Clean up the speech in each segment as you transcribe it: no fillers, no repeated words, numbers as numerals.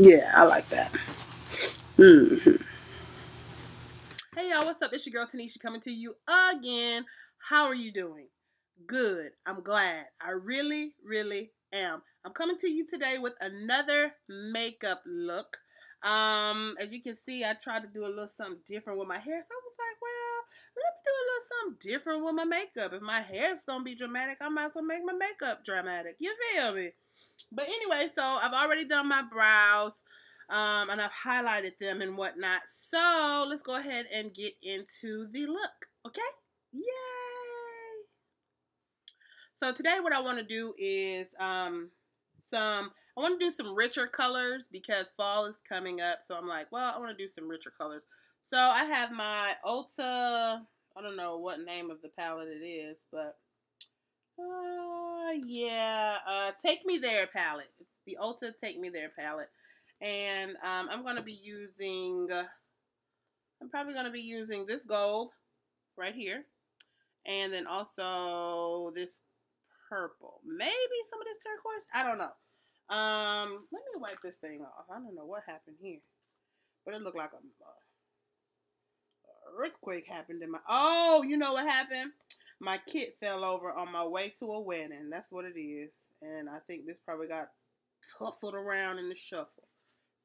Yeah, I like that. Mm-hmm. Hey y'all, what's up? It's your girl Tanisha coming to you again. How are you doing? Good. I'm glad. I really, really am. I'm coming to you today with another makeup look. As you can see, I tried to do a little something different with my hair. So I was like, well, let me do a little something different with my makeup. If my hair's gonna be dramatic, I might as well make my makeup dramatic. You feel me? But anyway, so I've already done my brows. And I've highlighted them and whatnot. So let's go ahead and get into the look. Okay? Yay! So today what I want to do is I want to do some richer colors because fall is coming up. So I'm like, well, I want to do some richer colors. So I have my Ulta, I don't know what name of the palette it is, but Take Me There palette. It's the Ulta Take Me There palette. And I'm going to be using, I'm probably going to be using this gold right here. And then also this purple. Maybe some of this turquoise. I don't know. Let me wipe this thing off. I don't know what happened here. But it looked like a earthquake happened in my... Oh, you know what happened? My kit fell over on my way to a wedding. That's what it is. And I think this probably got tussled around in the shuffle.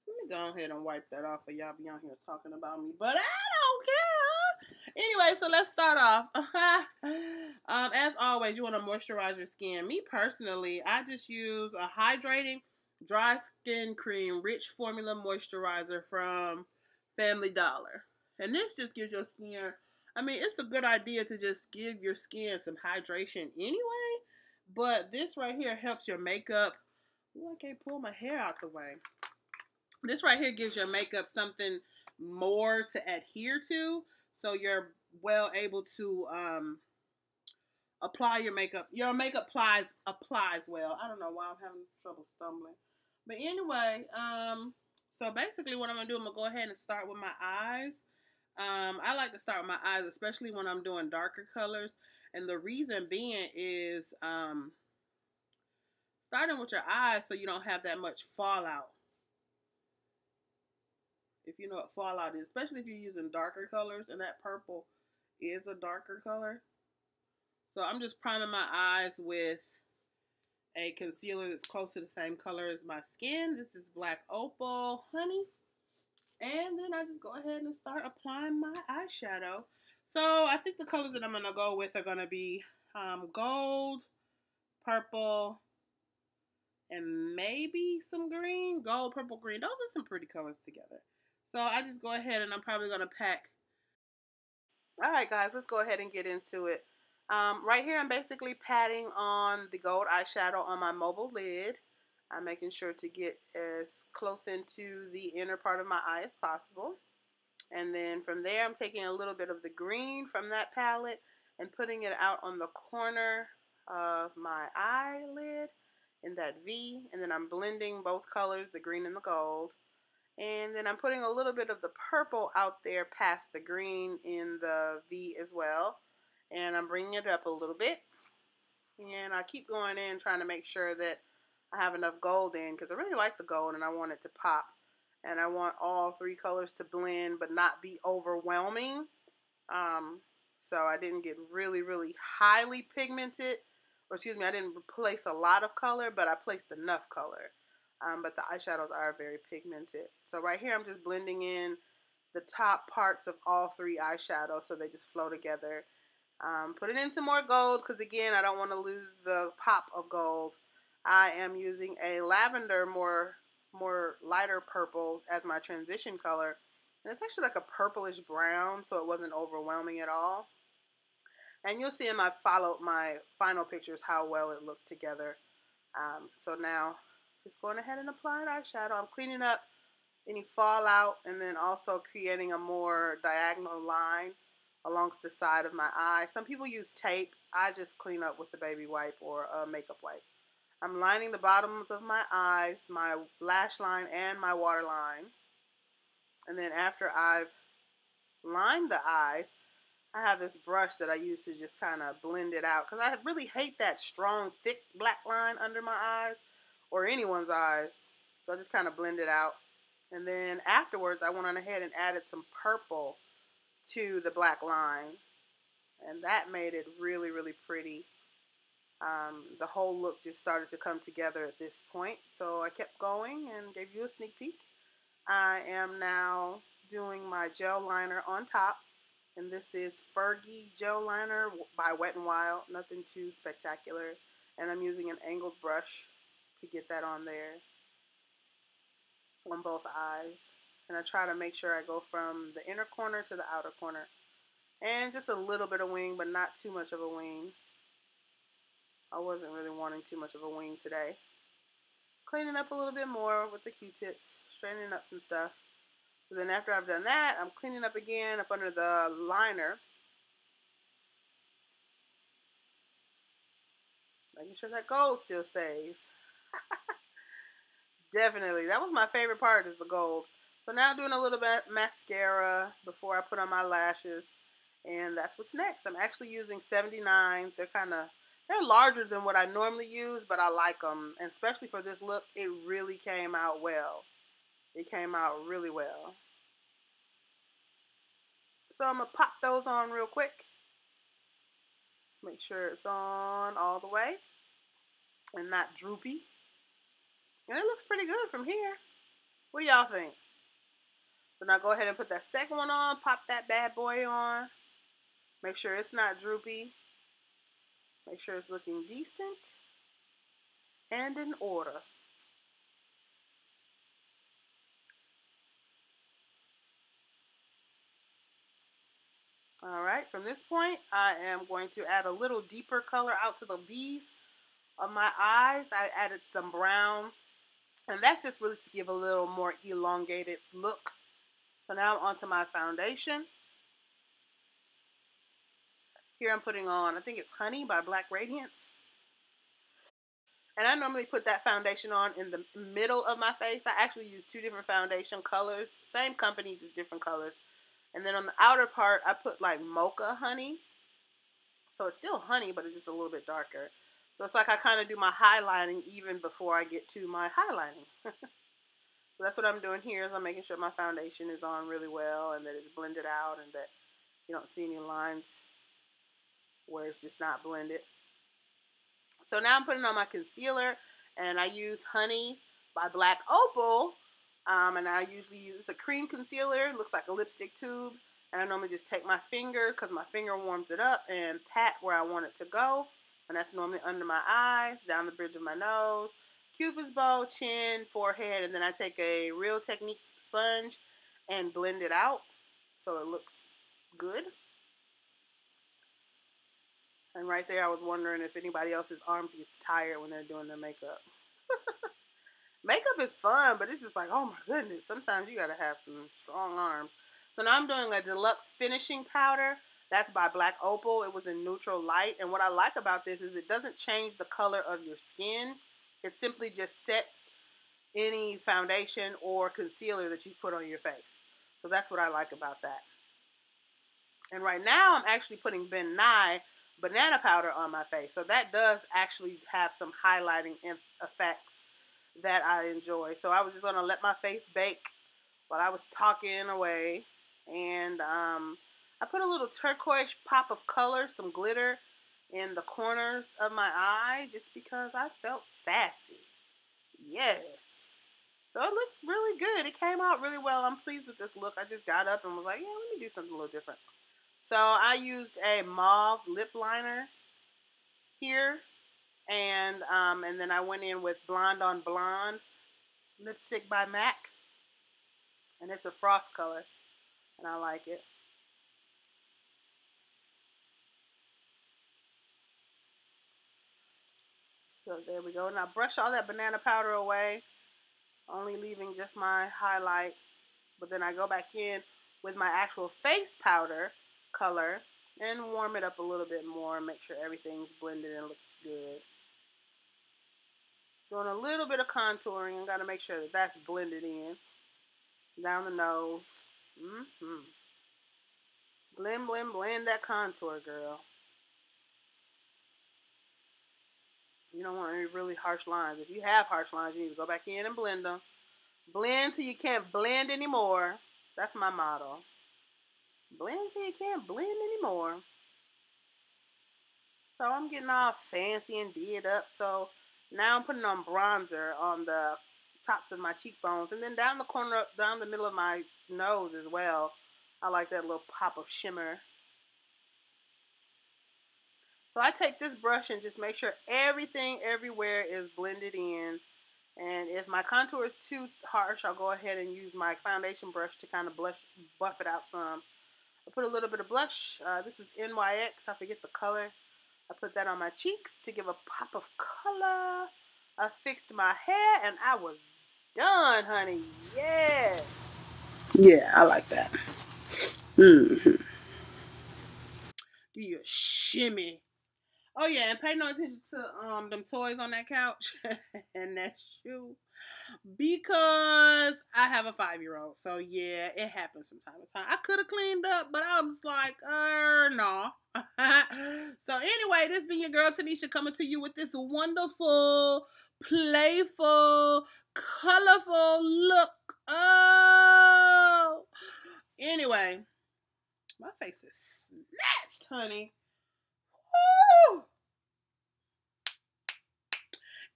So let me go ahead and wipe that off, or y'all be on here talking about me. But I don't care. Anyway, so let's start off. As always, you want to moisturize your skin. Me personally, I just use a hydrating dry skin cream rich formula moisturizer from Family Dollar. And this just gives your skin, I mean, it's a good idea to just give your skin some hydration anyway. But this right here helps your makeup. Oh, I can't pull my hair out the way. This right here gives your makeup something more to adhere to. So you're well able to apply your makeup. Your makeup applies well. I don't know why I'm having trouble stumbling. But anyway, so basically what I'm going to do, I'm going to go ahead and start with my eyes. I like to start with my eyes, especially when I'm doing darker colors. And the reason being is starting with your eyes so you don't have that much fallout. If you know what fallout is, especially if you're using darker colors, and that purple is a darker color. So I'm just priming my eyes with a concealer that's close to the same color as my skin. This is Black Opal Honey. And then I just go ahead and start applying my eyeshadow. So I think the colors that I'm going to go with are going to be gold, purple, and maybe some green. Gold, purple, green. Those are some pretty colors together. So I just go ahead and I'm probably going to pack. Alright guys, let's go ahead and get into it. Right here I'm basically patting on the gold eyeshadow on my mobile lid. I'm making sure to get as close into the inner part of my eye as possible. And then from there I'm taking a little bit of the green from that palette and putting it out on the corner of my eyelid in that V. And then I'm blending both colors, the green and the gold. And then I'm putting a little bit of the purple out there past the green in the V as well. And I'm bringing it up a little bit. And I keep going in trying to make sure that I have enough gold in because I really like the gold and I want it to pop. And I want all three colors to blend but not be overwhelming. So I didn't get really, really highly pigmented. Or excuse me, I didn't place a lot of color, but I placed enough color. But the eyeshadows are very pigmented. So right here I'm just blending in the top parts of all three eyeshadows so they just flow together. Putting in some more gold because again I don't want to lose the pop of gold. I am using a lavender, more lighter purple as my transition color. And it's actually like a purplish brown, so it wasn't overwhelming at all. And you'll see in my final pictures how well it looked together. So now just going ahead and applying eyeshadow. I'm cleaning up any fallout and then also creating a more diagonal line alongst the side of my eye. Some people use tape. I just clean up with the baby wipe or a makeup wipe. I'm lining the bottoms of my eyes, my lash line, and my waterline. And then after I've lined the eyes, I have this brush that I use to just kind of blend it out because I really hate that strong, thick black line under my eyes or anyone's eyes. So I just kind of blend it out. And then afterwards, I went on ahead and added some purple to the black line. And that made it really, really pretty. The whole look just started to come together at this point. So I kept going and gave you a sneak peek. I am now doing my gel liner on top. And this is Fergie Gel Liner by Wet n Wild. Nothing too spectacular. And I'm using an angled brush to get that on there on both eyes. And I try to make sure I go from the inner corner to the outer corner. And just a little bit of wing, but not too much of a wing. I wasn't really wanting too much of a wing today. Cleaning up a little bit more with the Q-tips, straightening up some stuff. So then after I've done that, I'm cleaning up again up under the liner. Making sure that gold still stays. Definitely. That was my favorite part, is the gold. So now I'm doing a little bit mascara before I put on my lashes. And that's what's next. I'm actually using 79. They're larger than what I normally use, but I like them. And especially for this look, it really came out well. It came out really well. So I'm going to pop those on real quick. Make sure it's on all the way and not droopy. And it looks pretty good from here. What do y'all think? So now go ahead and put that second one on. Pop that bad boy on. Make sure it's not droopy. Make sure it's looking decent and in order. Alright, from this point, I am going to add a little deeper color out to the B's of my eyes. I added some brown, and that's just really to give a little more elongated look. So now I'm onto my foundation. Here I'm putting on, I think it's Honey by Black Radiance. And I normally put that foundation on in the middle of my face. I actually use two different foundation colors. Same company, just different colors. And then on the outer part, I put like Mocha Honey. So it's still honey, but it's just a little bit darker. So it's like I kind of do my highlighting even before I get to my highlighting. So that's what I'm doing here, is I'm making sure my foundation is on really well and that it's blended out and that you don't see any lines where it's just not blended. So now I'm putting on my concealer, and I use Honey by Black Opal. And I usually use a cream concealer. It looks like a lipstick tube. And I normally just take my finger, because my finger warms it up, and pat where I want it to go. And that's normally under my eyes, down the bridge of my nose, Cupid's bow, chin, forehead. And then I take a Real Techniques sponge and blend it out so it looks good. And right there, I was wondering if anybody else's arms gets tired when they're doing their makeup. Makeup is fun, but it's just like, oh my goodness. Sometimes you gotta have some strong arms. So now I'm doing a deluxe finishing powder. That's by Black Opal. It was in neutral light. And what I like about this is it doesn't change the color of your skin. It simply just sets any foundation or concealer that you put on your face. So that's what I like about that. And right now I'm actually putting Ben Nye banana powder on my face. So that does actually have some highlighting effects that I enjoy. So I was just going to let my face bake while I was talking away. And I put a little turquoise pop of color, some glitter in the corners of my eye just because I felt sassy. Yes. So it looked really good. It came out really well. I'm pleased with this look. I just got up and was like, yeah, let me do something a little different. So I used a mauve lip liner here, and then I went in with Blonde on Blonde lipstick by MAC, and it's a frost color, and I like it. So there we go. Now brush all that banana powder away, only leaving just my highlight, but then I go back in with my actual face powder color and warm it up a little bit more and make sure everything's blended and looks good. Doing a little bit of contouring and got to make sure that that's blended in down the nose. Blend, blend, blend that contour, girl. You don't want any really harsh lines. If you have harsh lines, you need to go back in and blend them. Blend till you can't blend anymore. That's my motto. Blend till you can't blend anymore. So I'm getting all fancy and did up. So now I'm putting on bronzer on the tops of my cheekbones. And then down the corner, down the middle of my nose as well. I like that little pop of shimmer. So I take this brush and just make sure everything everywhere is blended in. And if my contour is too harsh, I'll go ahead and use my foundation brush to kind of buff it out some. I put a little bit of blush. This is NYX. I forget the color. I put that on my cheeks to give a pop of color. I fixed my hair and I was done, honey. Yes. Yeah, I like that. Mm-hmm. Give you a shimmy. Oh yeah, and pay no attention to them toys on that couch and that shoe. Because I have a 5-year-old. So yeah, it happens from time to time. I could have cleaned up, but I was like, no. So anyway, this being your girl Tanisha coming to you with this wonderful, playful, colorful look. Oh. Anyway, my face is snatched, honey. Woo!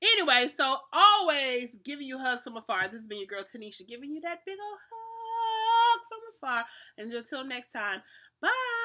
Anyway, so always giving you hugs from afar. This has been your girl Tanisha giving you that big old hug from afar. And until next time, bye.